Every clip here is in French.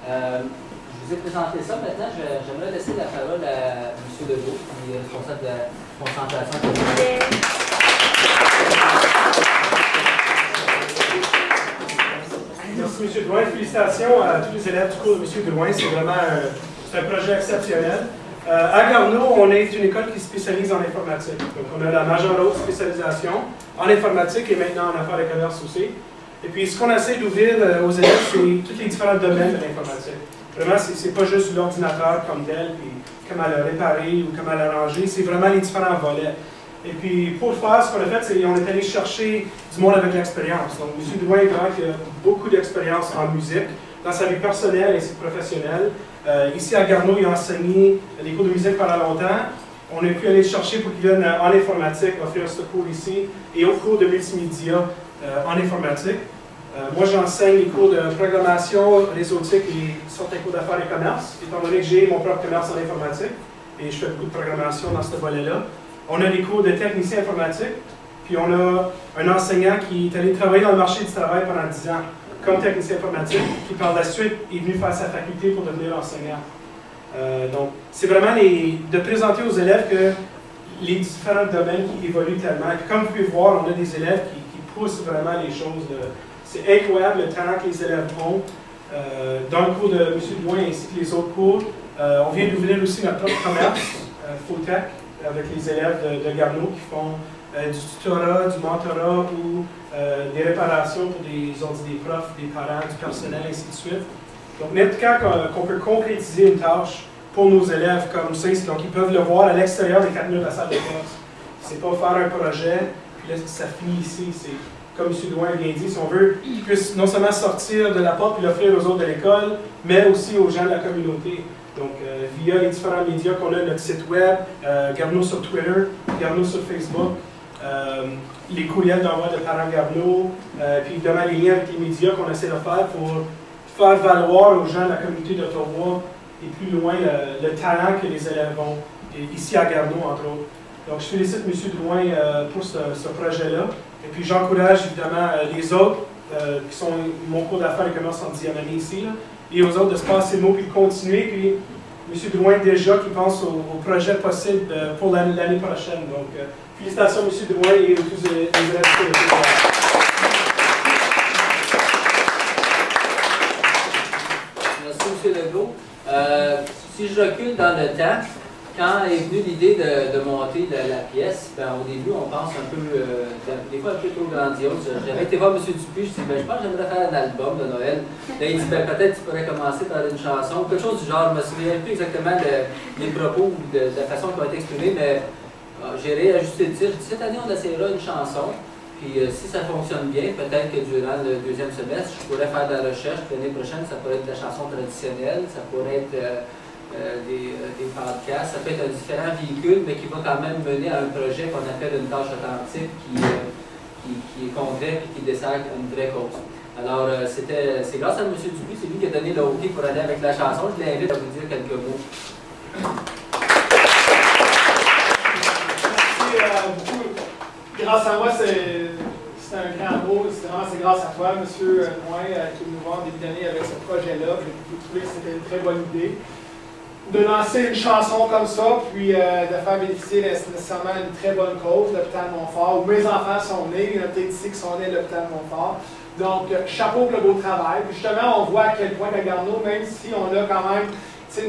Je vous ai présenté ça. Maintenant, j'aimerais laisser la parole à M. Legault, qui est responsable de la concentration. Merci, M. Drouin. Félicitations à tous les élèves du cours de M. Drouin. C'est vraiment un projet exceptionnel. À Garneau, on est une école qui spécialise en informatique. Donc, on a la majeure haute spécialisation en informatique et maintenant en affaires et commerce aussi. Et puis, ce qu'on essaie d'ouvrir aux élèves, c'est tous les différents domaines de l'informatique. Vraiment, ce n'est pas juste l'ordinateur comme tel, puis comment le réparer ou comment l'arranger, c'est vraiment les différents volets. Et puis, pour le faire, ce qu'on a fait, c'est qu'on est allé chercher du monde avec l'expérience. Donc, M. Drouin est grand qui a beaucoup d'expérience en musique, dans sa vie personnelle ainsi que professionnelle. Ici à Garneau, il a enseigné les cours de musique pendant longtemps. On a pu aller le chercher pour qu'il vienne en informatique, offrir ce cours ici, et au cours de multimédia en informatique. Moi, j'enseigne les cours de programmation, réseautique et certains cours d'affaires et commerce, étant donné que j'ai mon propre commerce en informatique, et je fais beaucoup de programmation dans ce volet-là. On a des cours de technicien informatique, puis on a un enseignant qui est allé travailler dans le marché du travail pendant 10 ans, comme technicien informatique, qui par la suite est venu faire sa faculté pour devenir enseignant. Donc, c'est vraiment de présenter aux élèves que les différents domaines qui évoluent tellement. Et puis, comme vous pouvez voir, on a des élèves qui poussent vraiment les choses. C'est incroyable le talent que les élèves ont. Dans le cours de M. Drouin ainsi que les autres cours, on vient d'ouvrir aussi notre propre commerce, Fotech, avec les élèves de Garneau qui font du tutorat, du mentorat ou des réparations pour des profs, des parents, du personnel, ainsi de suite. Donc, n'importe quand qu'on peut concrétiser une tâche pour nos élèves comme ça, donc ils peuvent le voir à l'extérieur des 4 murs de la salle de classe. C'est pas faire un projet, puis là, ça finit ici. C'est comme M. Drouin vient dit, si on veut qu'ils puissent non seulement sortir de la porte et l'offrir aux autres de l'école, mais aussi aux gens de la communauté. Donc, via les différents médias qu'on a, notre site web, Garneau sur Twitter, Garneau sur Facebook, les courriels d'envoi de parents Garneau, puis évidemment les liens avec les médias qu'on essaie de faire pour faire valoir aux gens de la communauté d'Ottawa et plus loin le talent que les élèves ont, et ici à Garneau entre autres. Donc, je félicite M. Drouin pour ce projet-là. Et puis, j'encourage évidemment les autres, qui sont mon cours d'affaires et commerce en 10e année ici, là, et aux autres de se passer le mot puis de continuer. Puis, M. Drouin déjà qui pense au projet possible pour l'année prochaine. Donc, félicitations M. Drouin et tous les élèves. Merci M. Legault. Si je recule dans le temps, quand est venue l'idée de monter la pièce, ben, au début, on pense un peu, des fois un peu trop grandiose. J'avais été voir M. Dupuis, je dis, ben, je pense que j'aimerais faire un album de Noël. Là, il dit, ben, peut-être tu pourrais commencer par une chanson, quelque chose du genre. Je me souviens plus exactement des propos ou de la façon qui ont été exprimés, mais j'ai réajusté le tir. Je dis, cette année, on essaiera une chanson. Puis si ça fonctionne bien, peut-être que durant le deuxième semestre, je pourrais faire de la recherche. L'année prochaine, ça pourrait être de la chanson traditionnelle, ça pourrait être des podcasts, ça peut être un différent véhicule, mais qui va quand même mener à un projet qu'on appelle une tâche authentique qui est concret et qui dessert une vraie cause. Alors, c'est grâce à M. Dupuis, c'est lui qui a donné le OK pour aller avec la chanson. Je l'invite à vous dire quelques mots. Merci beaucoup. Grâce à moi, c'est un grand mot. C'est grâce à toi, M. Drouin, qui est venu voir en début d'année avec ce projet-là. J'ai trouvé que c'était une très bonne idée de lancer une chanson comme ça, puis de faire bénéficier nécessairement une très bonne cause, l'hôpital Montfort, où mes enfants sont nés, il y en a peut-être ici qui sont nés à l'hôpital Montfort. Donc, chapeau pour le beau travail. Puis justement, on voit à quel point à Garneau, même si on a quand même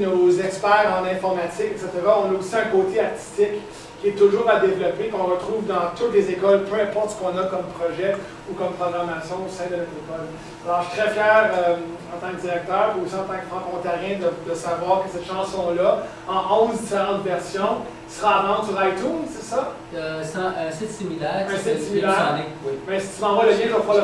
nos experts en informatique, etc., on a aussi un côté artistique qui est toujours à développer, qu'on retrouve dans toutes les écoles, peu importe ce qu'on a comme projet ou comme programmation au sein de notre école. Alors, je suis très fier en tant que directeur, et aussi en tant que franco-ontarien, de savoir que cette chanson-là, en 11 différentes versions, sera à vendre sur iTunes, c'est ça? Un site similaire. Un site similaire. Oui. Mais si tu m'envoies le lien, je vais pouvoir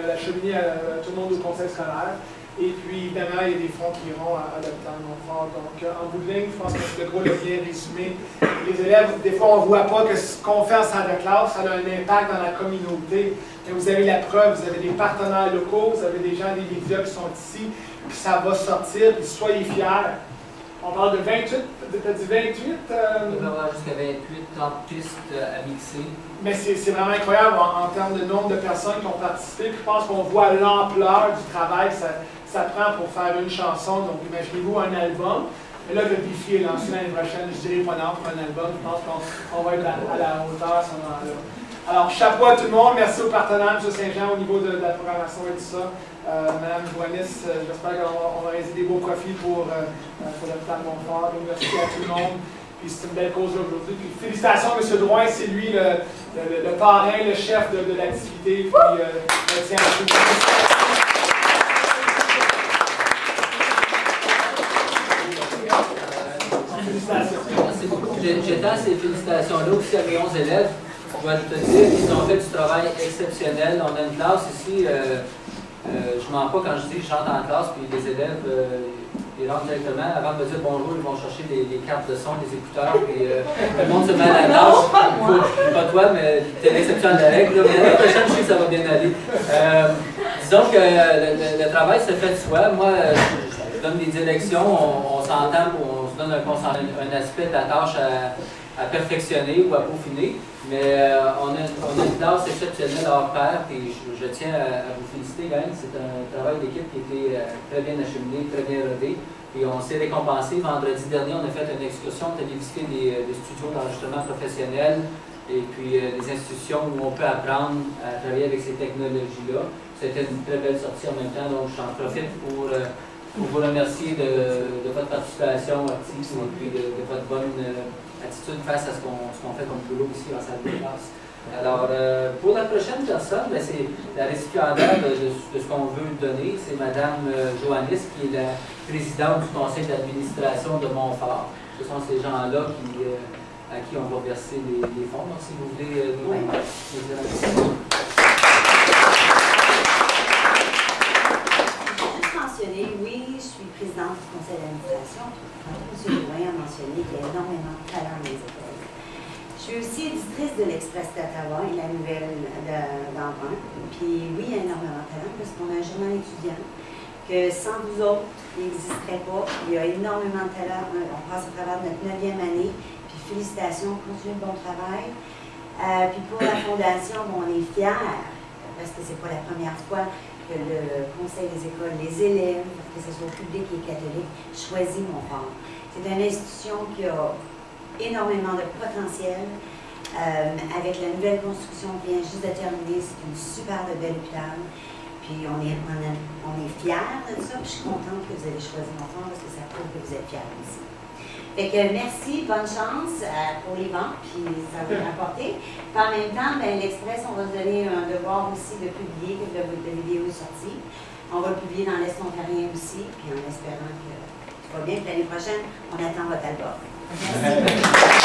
l'acheminer à tout le monde au conseil scolaire. Et puis, évidemment, il y a des fonds qui iront à l'hôpital Montfort. Donc, en bout de ligne, je pense que le gros l'a bien résumé. Les élèves, des fois, on ne voit pas que ce qu'on fait en salle de classe, ça a un impact dans la communauté. Mais vous avez la preuve, vous avez des partenaires locaux, vous avez des gens des médias qui sont ici, puis ça va sortir, puis soyez fiers. On parle de 28, t'as dit 28? On peut avoir jusqu'à 28, 30 pistes à mixer. Mais c'est vraiment incroyable en termes de nombre de personnes qui ont participé. Puis je pense qu'on voit l'ampleur du travail que ça prend pour faire une chanson. Donc, imaginez-vous un album. Et là, le défi est lancé l'année prochaine. Je dirais pas non pour un album. Je pense qu'on va être à la hauteur à ce moment-là. Alors, chapeau à tout le monde. Merci aux partenaires, M. Saint-Jean, au niveau de la programmation et tout ça. Madame Joannis, j'espère qu'on va réaliser des beaux profits pour l'hôpital Montfort. Donc, merci à tout le monde. Puis c'est une belle cause aujourd'hui. Puis félicitations, M. Drouin, c'est lui le parrain, le chef de l'activité. Puis tiens à tout. Félicitations. Merci beaucoup. J'étends ces félicitations-là aussi à mes 11 élèves. Je dois te dire qu'ils ont fait du travail exceptionnel. On a une classe ici, je ne mens pas quand je dis que je rentre en classe, puis les élèves, ils rentrent directement. Avant de me dire bonjour, ils vont chercher les cartes de son, les écouteurs, puis tout le monde se met à la tâche. Pas toi, mais t'es l'exception de la règle. L'année prochaine, je sais que ça va bien aller. Disons que le travail se fait de soi. Moi, je donne des directions, on s'entend, on se donne un aspect de la tâche à perfectionner ou à peaufiner. Mais on a une classe exceptionnelle hors pair, et je tiens à vous féliciter, gang. C'est un travail d'équipe qui a été très bien acheminé, très bien rodé. Et on s'est récompensé. Vendredi dernier, on a fait une excursion, on a visité des studios d'enregistrement professionnels et puis des institutions où on peut apprendre à travailler avec ces technologies-là. C'était une très belle sortie en même temps, donc j'en profite pour vous remercier de votre participation active et puis de votre bonne attitude face à ce qu'on fait comme boulot ici en salle de classe. Alors, pour la prochaine personne, c'est la récipiendaire de ce qu'on veut donner, c'est Mme Joannis, qui est la présidente du conseil d'administration de Montfort. Ce sont ces gens-là à qui on va verser les fonds. Donc, si vous voulez nous dire la question. Oui, je suis présidente du conseil d'administration. M. Drouin a mentionné qu'il y a énormément de talent dans les écoles. Je suis aussi éditrice de l'Express d'Ottawa et la nouvelle d'Embrun. Puis oui, il y a énormément de talent parce qu'on a un journal étudiant que sans vous autres, il n'existerait pas. Il y a énormément de talent. On passe à travers notre 9e année. Puis félicitations, continuez le bon travail. Puis pour la fondation, bon, on est fiers parce que c'est pas la première fois que le conseil des écoles, les élèves, que ce soit public et catholique, choisit Montfort. C'est une institution qui a énormément de potentiel. Avec la nouvelle construction qui vient juste de terminer, c'est une super belle hôpital. Puis on est fiers de ça. Puis je suis contente que vous avez choisi Montfort parce que ça prouve que vous êtes fiers aussi. Fait que merci, bonne chance pour les ventes, puis ça va rapporter. Puis en même temps, l'Express, on va se donner un devoir aussi de publier, que la vidéo est sortie. On va le publier dans l'Est ontarien aussi, puis en espérant que tout va bien. Puis l'année prochaine, on attend votre album. Merci.